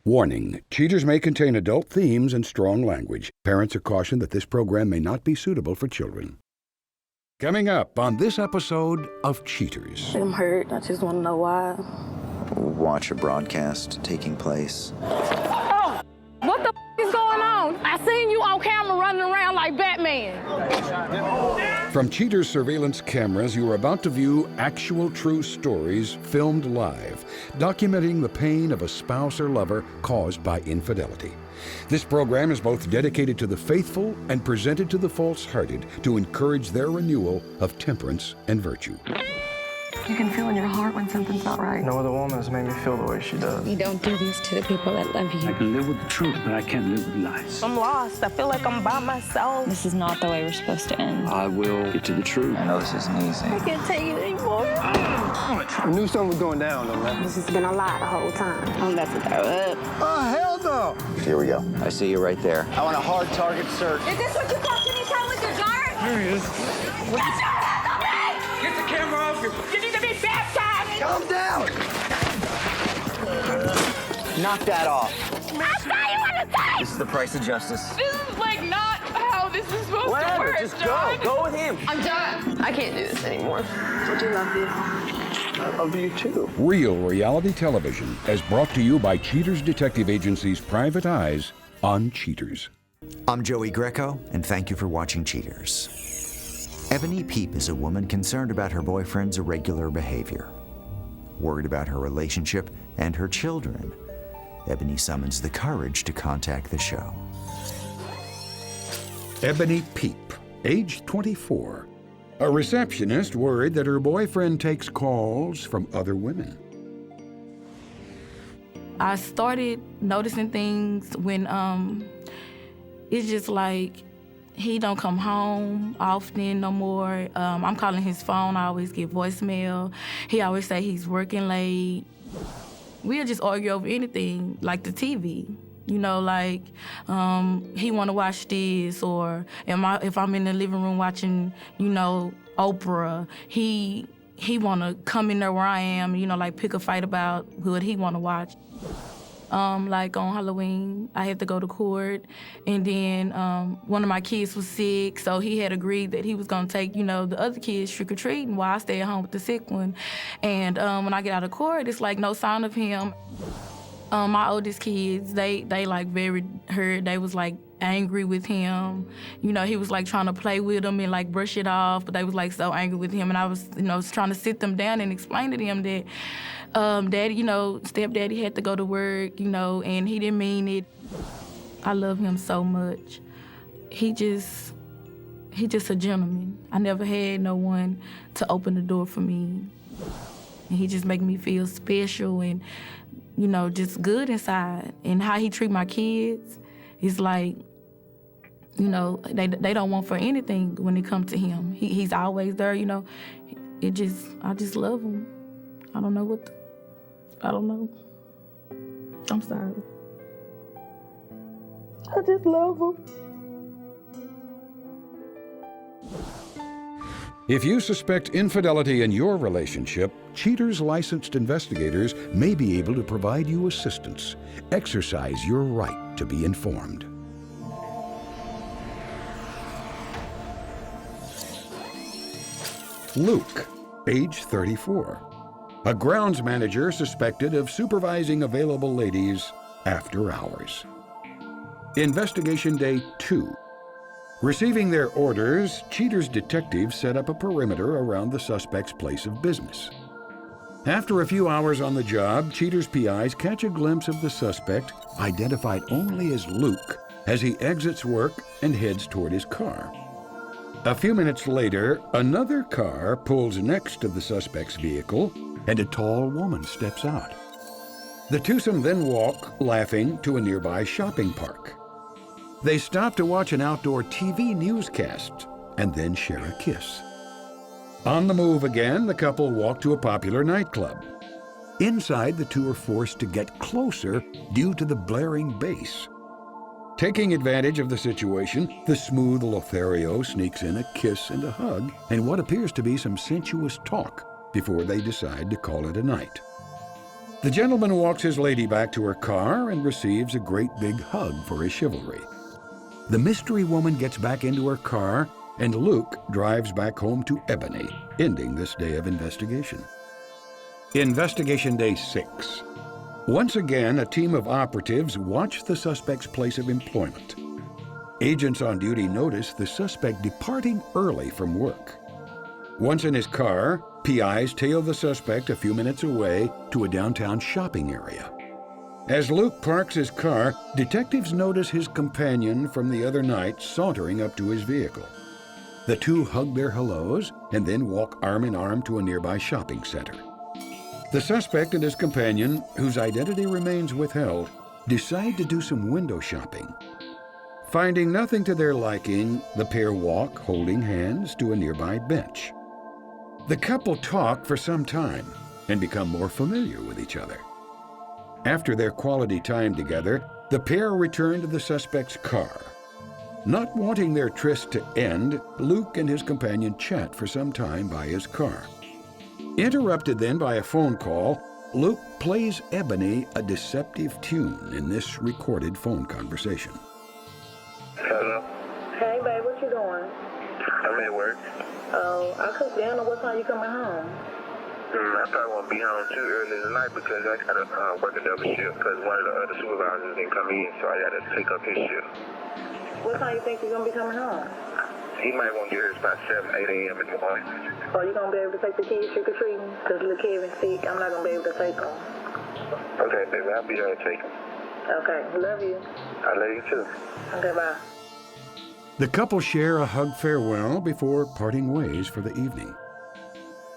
Warning, Cheaters may contain adult themes and strong language. Parents are cautioned that this program may not be suitable for children. Coming up on this episode of Cheaters. I'm hurt. I just want to know why. Watch a broadcast taking place. Oh, what the is going on? I seen you on camera running around like Batman. From Cheaters surveillance cameras, you are about to view actual true stories filmed live, documenting the pain of a spouse or lover caused by infidelity. This program is both dedicated to the faithful and presented to the false-hearted to encourage their renewal of temperance and virtue. You can feel in your heart when something's not right. No other woman has made me feel the way she does. You don't do this to the people that love you. I can live with the truth, but I can't live with lies. I'm lost. I feel like I'm by myself. This is not the way we're supposed to end. I will get to the truth. I know this isn't easy. I can't take it anymore. I knew something was going down, though, man. This has been a lie the whole time. I'm about to throw up. Oh, hell no! Here we go. I see you right there. I want a hard target search. Is this what you call any time with your jar? There he is. Get your hands on me! Get the camera off you. You need to be baptized! Calm down. Knock that off. I saw you on the tape! This is the price of justice. This is like not how this is supposed to work, Just John. go with him. I'm done. I can't do this anymore. I do love you. I love you, too. Real reality television is brought to you by Cheaters Detective Agency's Private Eyes on Cheaters. I'm Joey Greco, and thank you for watching Cheaters. Ebony Peep is a woman concerned about her boyfriend's irregular behavior. Worried about her relationship and her children, Ebony summons the courage to contact the show. Ebony Peep, age 24. A receptionist worried that her boyfriend takes calls from other women. I started noticing things when it's just like he don't come home often no more. I'm calling his phone, I always get voicemail. He always say he's working late. We'll just argue over anything, like the TV. You know, like he want to watch this, or if I'm in the living room watching, you know, Oprah, he want to come in there where I am, you know, like pick a fight about what he want to watch. Like on Halloween, I had to go to court, and then one of my kids was sick, so he had agreed that he was gonna take, you know, the other kids trick-or-treating while I stay at home with the sick one. And when I get out of court, it's like no sign of him. My oldest kids, they like very hurt. They was like angry with him. You know, he was like trying to play with them and like brush it off, but they was like so angry with him. And I was, you know, trying to sit them down and explain to them that Daddy, you know, stepdaddy had to go to work, you know, and he didn't mean it. I love him so much. He just a gentleman. I never had no one to open the door for me. And he just make me feel special and, you know, just good inside. And how he treat my kids is like, you know, they don't want for anything when it comes to him. He's always there, you know. I just love him. I don't know. I'm sorry. I just love him. If you suspect infidelity in your relationship, Cheaters licensed investigators may be able to provide you assistance. Exercise your right to be informed. Luke, age 34. A grounds manager suspected of supervising available ladies after hours. Investigation Day 2. Receiving their orders, Cheaters detectives set up a perimeter around the suspect's place of business. After a few hours on the job, Cheaters PIs catch a glimpse of the suspect, identified only as Luke, as he exits work and heads toward his car. A few minutes later, another car pulls next to the suspect's vehicle, and a tall woman steps out. The twosome then walk, laughing, to a nearby shopping park. They stop to watch an outdoor TV newscast and then share a kiss. On the move again, the couple walk to a popular nightclub. Inside, the two are forced to get closer due to the blaring bass. Taking advantage of the situation, the smooth Lothario sneaks in a kiss and a hug and what appears to be some sensuous talk before they decide to call it a night. The gentleman walks his lady back to her car and receives a great big hug for his chivalry. The mystery woman gets back into her car, and Luke drives back home to Ebony, ending this day of investigation. Investigation Day 6. Once again, a team of operatives watch the suspect's place of employment. Agents on duty notice the suspect departing early from work. Once in his car, PIs tail the suspect a few minutes away to a downtown shopping area. As Luke parks his car, detectives notice his companion from the other night sauntering up to his vehicle. The two hug their hellos and then walk arm in arm to a nearby shopping center. The suspect and his companion, whose identity remains withheld, decide to do some window shopping. Finding nothing to their liking, the pair walk, holding hands, to a nearby bench. The couple talk for some time and become more familiar with each other. After their quality time together, the pair return to the suspect's car. Not wanting their tryst to end, Luke and his companion chat for some time by his car. Interrupted then by a phone call, Luke plays Ebony a deceptive tune in this recorded phone conversation. Hello? Hey, babe, what you doing? I'm at work. Oh, I cooked dinner. What time you coming home? I probably won't be home too early tonight because I gotta work a double shift because one of the other supervisors didn't come in, so I gotta pick up his shift. What time you think you're gonna be coming home? He might want to get here about 7, 8 a.m. in the morning. Oh, you gonna be able to take the kids trick-or-treating? Because little Kevin's sick. I'm not gonna be able to take them. Okay, baby, I'll be there to take him. Okay, love you. I love you too. Okay, bye. The couple share a hug farewell before parting ways for the evening.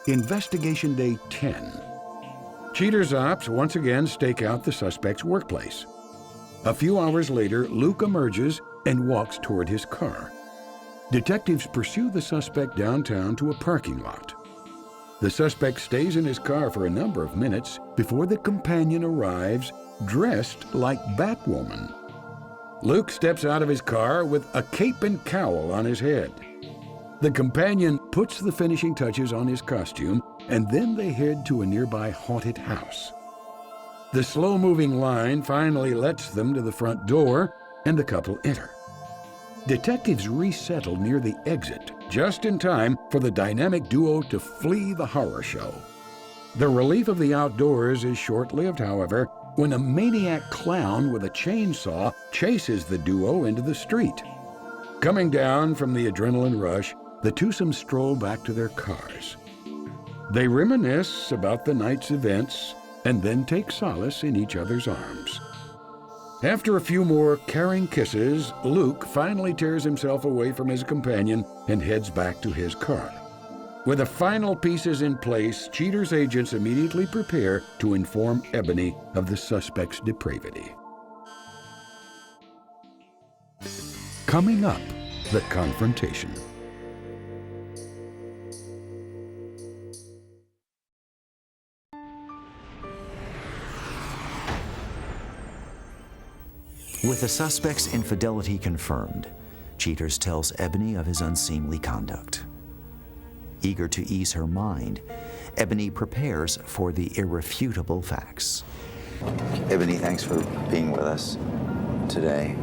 Investigation Day 10. Cheaters Ops once again stake out the suspect's workplace. A few hours later, Luke emerges and walks toward his car. Detectives pursue the suspect downtown to a parking lot. The suspect stays in his car for a number of minutes before the companion arrives, dressed like Batwoman. Luke steps out of his car with a cape and cowl on his head. The companion puts the finishing touches on his costume, and then they head to a nearby haunted house. The slow-moving line finally lets them to the front door, and the couple enter. Detectives resettle near the exit, just in time for the dynamic duo to flee the horror show. The relief of the outdoors is short-lived, however, when a maniac clown with a chainsaw chases the duo into the street. Coming down from the adrenaline rush, the twosome stroll back to their cars. They reminisce about the night's events and then take solace in each other's arms. After a few more caring kisses, Luke finally tears himself away from his companion and heads back to his car. With the final pieces in place, Cheaters agents immediately prepare to inform Ebony of the suspect's depravity. Coming up, the confrontation. With the suspect's infidelity confirmed, Cheaters tells Ebony of his unseemly conduct. Eager to ease her mind, Ebony prepares for the irrefutable facts. Ebony, thanks for being with us today.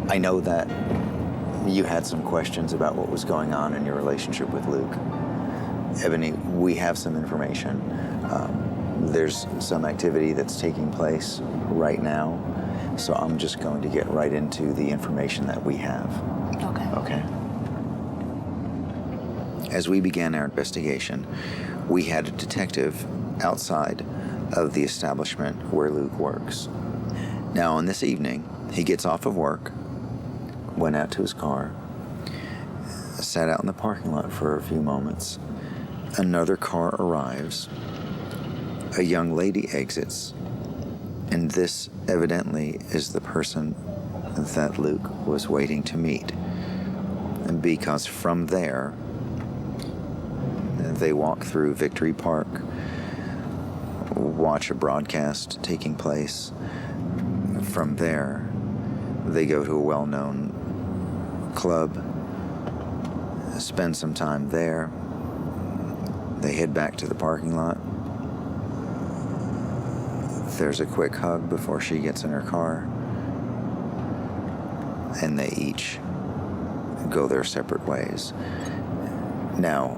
I know that you had some questions about what was going on in your relationship with Luke. Ebony, we have some information. There's some activity that's taking place right now, so I'm just going to get right into the information that we have. Okay. As we began our investigation, we had a detective outside of the establishment where Luke works. Now, on this evening, he gets off of work, went out to his car, sat out in the parking lot for a few moments. Another car arrives. A young lady exits, and this evidently is the person that Luke was waiting to meet. And because from there, they walk through Victory Park, watch a broadcast taking place. From there, they go to a well-known club, spend some time there. They head back to the parking lot. There's a quick hug before she gets in her car, and they each go their separate ways. Now,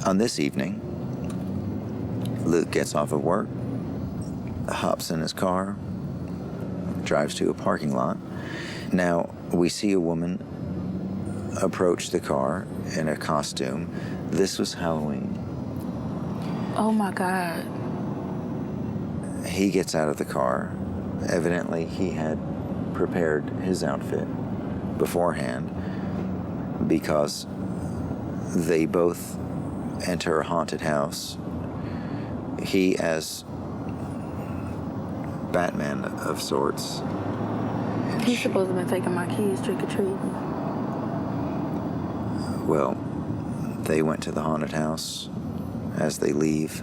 on this evening, Luke gets off of work, hops in his car, drives to a parking lot. Now, we see a woman approach the car in a costume. This was Halloween. Oh my God. He gets out of the car. Evidently, he had prepared his outfit beforehand because they both enter a haunted house. He as Batman of sorts. He's supposed to have been taking my kids trick-or-treating. Well, they went to the haunted house. As they leave,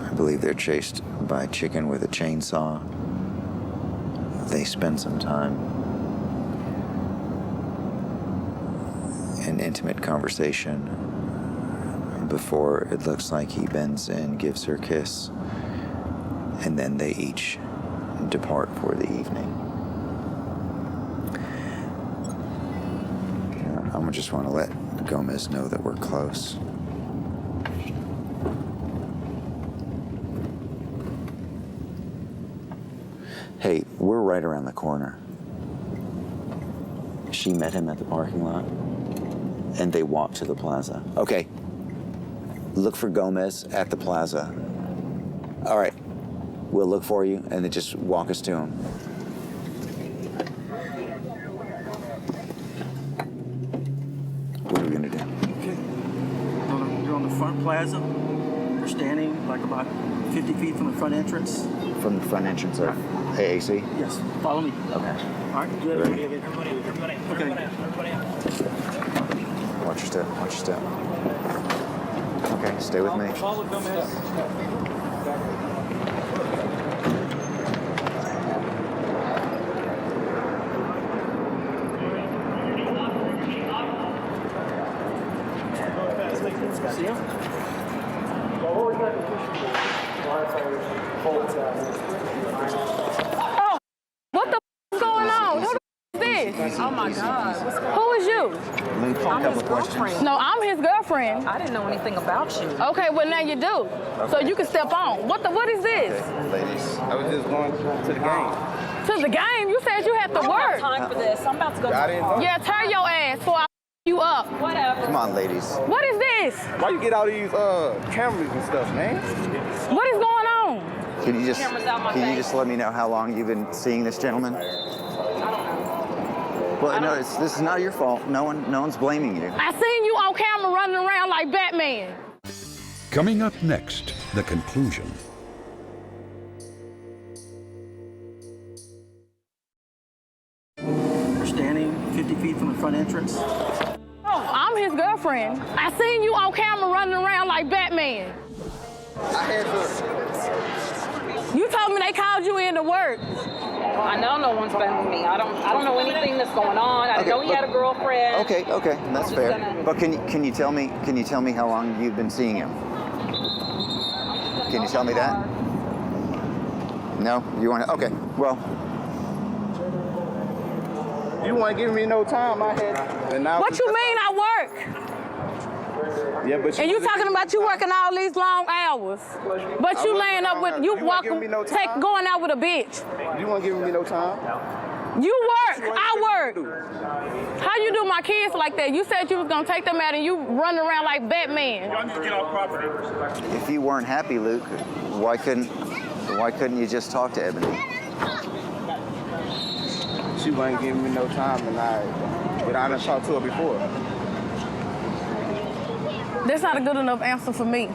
I believe they're chased by a chicken with a chainsaw. They spend some time in intimate conversation before it looks like he bends and gives her a kiss. And then they each depart for the evening. I just want to let Gomez know that we're close. Hey, we're right around the corner. She met him at the parking lot, and they walked to the plaza. Okay, look for Gomez at the plaza. All right, we'll look for you, and then just walk us to him. What are we gonna do? Okay. You're on the front plaza. We're standing like about 50 feet from the front entrance. From the front entrance of AAC? Yes. Follow me. Okay. All right. Good. Ready? Okay. Watch your step. Watch your step. Okay, stay with me. Follow Gomez. See him? Oh, what the is going on? Who the is this? Oh my God. Who is you? Let me call a couple of questions. No, I'm his girlfriend. I didn't know anything about you. Okay, well now you do. So you can step on. What is this? Okay, ladies. I was just going to the game. To the game? You said you had to I don't work. have time for this. I'm about to go to the park. Yeah, turn your ass before I you up. Whatever. Come on, ladies. What is this? Why you get all these cameras and stuff, man? What is going on? Can you just Camera's out my can you face. just let me know how long you've been seeing this gentleman? I don't know. Well, no, this is not your fault. No one's blaming you. I seen you on camera running around like Batman. Coming up next, the conclusion. We're standing 50 feet from the front entrance. Oh, I'm his girlfriend. I seen you on camera running around like Batman. I had to. You told me they called you in to work. I know no one's been with me. I don't know anything that's going on. I know he had a girlfriend. Okay, that's I'm fair. just gonna- But can you tell me how long you've been seeing him? Can you tell me that? No, you want to? Okay, well. You weren't giving me no time. I had. And now What you mean I work? Yeah, but And you talking about you working all these long hours. But you laying up with, you You weren't walking, giving me no time. going out with a bitch. You weren't giving me no time. You work, I work. How you do my kids like that? You said you was gonna take them out and you running around like Batman. Y'all need to get off property. If you weren't happy, Luke, why couldn't you just talk to Ebony? She wasn't giving me no time, but I done talked to her before. That's not a good enough answer for me.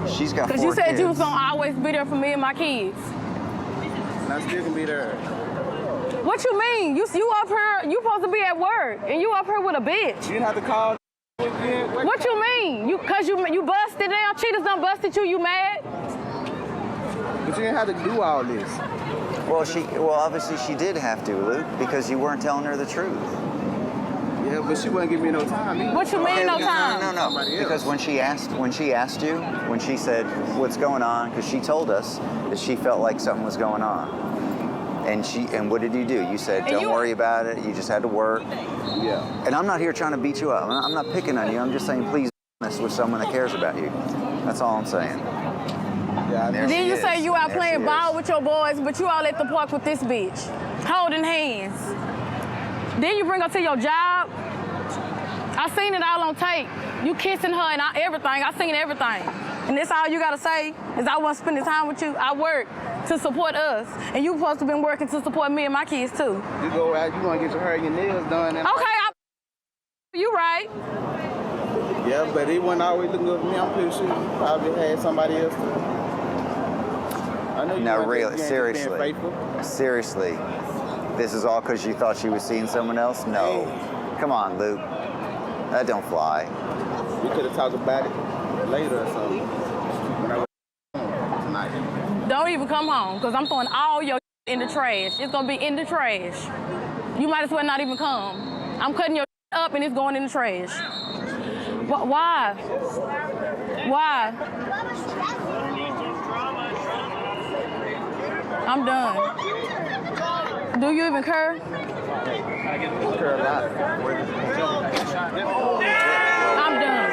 She's got 4 Because you said kids. you was gonna always be there for me and my kids. And I still can be there. What you mean? You up here, you supposed to be at work, and you up here with a bitch. You didn't have to call again. What you mean? Cause you busted down, cheaters done busted you mad? But you didn't have to do all this. Well, obviously she did have to, Luke, because you weren't telling her the truth. Yeah, but she wouldn't give me no time either. What you mean no time? No. Because when she asked you, when she said, what's going on, because she told us that she felt like something was going on. And what did you do? You said, don't worry about it. You just had to work. Yeah. And I'm not here trying to beat you up. I'm not picking on you. I'm just saying, please be honest with someone that cares about you. That's all I'm saying. Yeah, then you say you out playing ball with your boys, but you all at the park with this bitch, holding hands. Then you bring her to your job. I seen it all on tape. You kissing her and everything. I seen everything. And that's all you gotta say is I want to spend the time with you. I work to support us, and you supposed to been working to support me and my kids too. You go out, you gonna get your hair and your nails done. And okay, you right. Yeah, but he wasn't always looking good for me. I'm pretty sure he probably had somebody else too. I know you. No, really, seriously. Seriously. This is all because you thought she was seeing someone else? No. Hey. Come on, Luke. That don't fly. We could have talked about it later or something. When I was home tonight. Don't even come home, because I'm throwing all your in the trash. It's going to be in the trash. You might as well not even come. I'm cutting your up and it's going in the trash. Why? Why? I'm done. Do you even care? I care a lot. I'm done.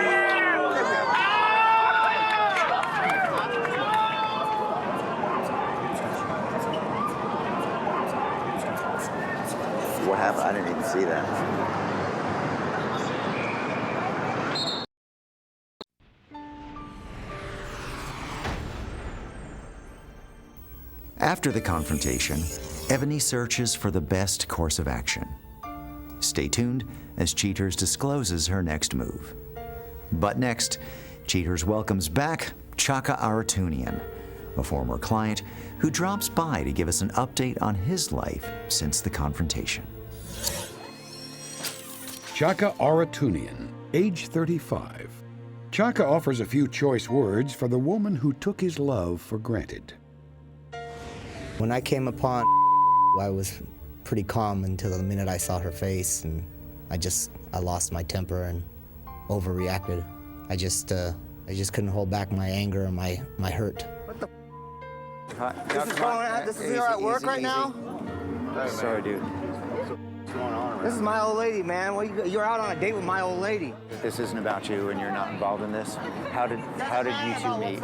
What happened? I didn't even see that. After the confrontation, Ebony searches for the best course of action. Stay tuned as Cheaters discloses her next move. But next, Cheaters welcomes back Chaka Aratoonian, a former client who drops by to give us an update on his life since the confrontation. Chaka Aratoonian, age 35. Chaka offers a few choice words for the woman who took his love for granted. When I came upon I was pretty calm until the minute I saw her face, and I lost my temper and overreacted. I just couldn't hold back my anger and my hurt. What the This is going on. This is here at work right now? Sorry, dude. This is my old lady, man. You're out on a date with my old lady. This isn't about you and you're not involved in this. How did you two meet?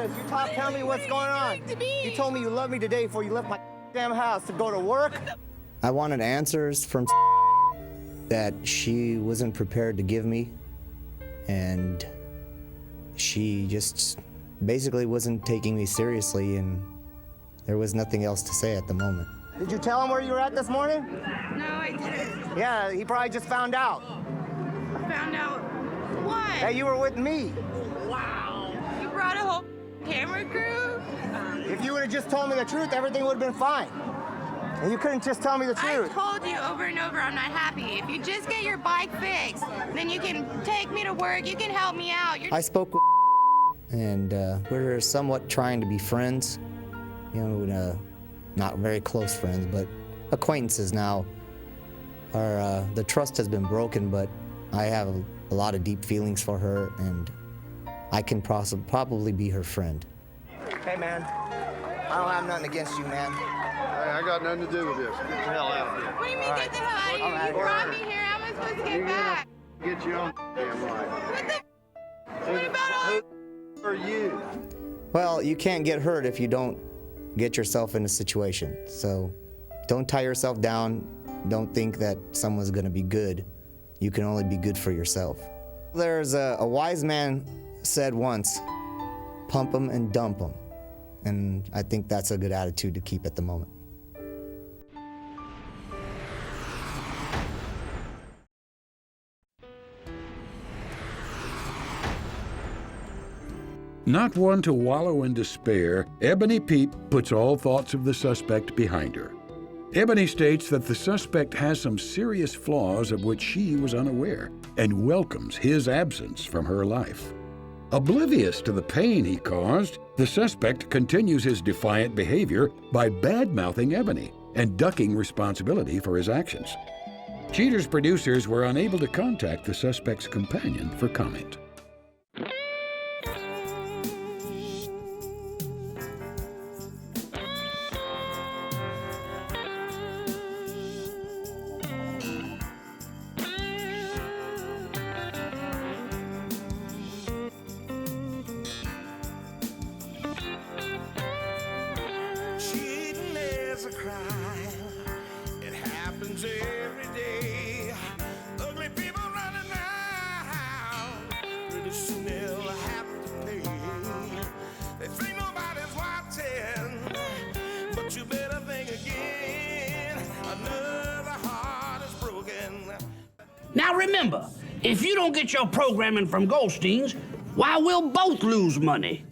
Tell me what's going on. You told me you loved me today before you left my damn house to go to work. I wanted answers from that she wasn't prepared to give me, and she just basically wasn't taking me seriously, and there was nothing else to say at the moment. Did you tell him where you were at this morning? No, I didn't. Yeah, he probably just found out. Found out what? That you were with me. Wow. You brought a whole camera crew? If you would have just told me the truth, everything would have been fine. And you couldn't just tell me the truth. I told you over and over I'm not happy. If you just get your bike fixed, then you can take me to work, you can help me out. I spoke with and we're somewhat trying to be friends. You know, not very close friends, but acquaintances now. The trust has been broken, but I have a lot of deep feelings for her, and I can probably be her friend. Hey, man. I don't have nothing against you, man. Hey, I got nothing to do with this. Get the hell out of here. What do you mean get the hell out of here? You brought me here. How am I supposed to get back? Get your own damn life. What about all Who are you? Well, you can't get hurt if you don't get yourself in a situation. So don't tie yourself down. Don't think that someone's gonna be good. You can only be good for yourself. There's a wise man said once, pump them and dump them. And I think that's a good attitude to keep at the moment. Not one to wallow in despair, Ebony Peep puts all thoughts of the suspect behind her. Ebony states that the suspect has some serious flaws of which she was unaware and welcomes his absence from her life. Oblivious to the pain he caused, the suspect continues his defiant behavior by bad-mouthing Ebony and ducking responsibility for his actions. Cheater's producers were unable to contact the suspect's companion for comment. Cheating is a crime. It happens every day. Ugly people running around. Pretty soon they'll have to pay. They think nobody's watching, but you better think again. Another heart is broken. Now remember, if you don't get your programming from Goldstein's, why, we'll both lose money.